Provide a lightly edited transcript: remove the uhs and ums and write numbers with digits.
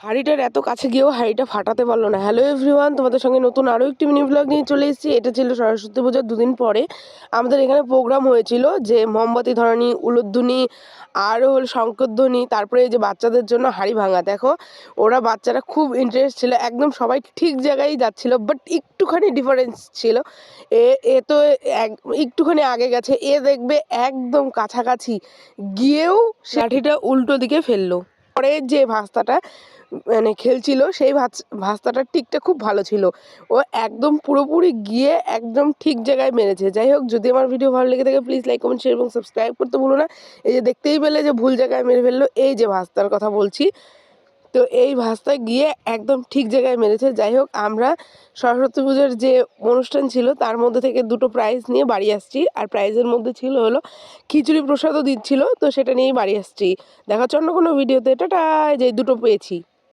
হাঁড়িটার এত কাছে গিয়েও হাঁড়িটা ফাটাতে পারলো না। হ্যালো এভরিওয়ান, তোমাদের সঙ্গে নতুন আরও একটি মিনি ব্লগ নিয়ে চলে এসেছি। এটা ছিল সরস্বতী পূজার দুদিন পরে আমাদের এখানে প্রোগ্রাম হয়েছিল, যে মোমবাতি ধরানি, উলুধ্বনি, আরও হল শঙ্করধ্বনি, তারপরে এই যে বাচ্চাদের জন্য হাঁড়ি ভাঙা। দেখো ওরা বাচ্চারা খুব ইন্টারেস্ট ছিল, একদম সবাই ঠিক জায়গায় যাচ্ছিল, বাট একটুখানি ডিফারেন্স ছিল। এ এ তো একটুখানি আগে গেছে, এ দেখবে একদম কাছাকাছি গিয়েও লাঠিটা উল্টো দিকে ফেললো। পরে যে ভাস্তাটা মানে খেলছিল সেই ভাস্তাটার টিকটা খুব ভালো ছিল, ও একদম পুরোপুরি গিয়ে একদম ঠিক জায়গায় মেরেছে। যাই হোক, যদি আমার ভিডিও ভালো লেগে থাকে প্লিজ লাইক, কমেন্ট, শেয়ার এবং সাবস্ক্রাইব করতে ভুলো না। এই যে দেখতেই পেলে যে ভুল জায়গায় মেরে ফেললো, এই যে ভাস্তার কথা বলছি, তো এই ভাস্তা গিয়ে একদম ঠিক জায়গায় মেরেছে। যাই হোক, আমরা সরস্বতী পুজোর যে অনুষ্ঠান ছিল তার মধ্যে থেকে দুটো প্রাইজ নিয়ে বাড়ি আসছি, আর প্রাইজের মধ্যে ছিল হলো খিচুড়ি প্রসাদও দিচ্ছিল, তো সেটা নিয়েই বাড়ি আসছি। দেখা হচ্ছে অন্য কোনো ভিডিওতে। টাটা। যে দুটো পেয়েছি।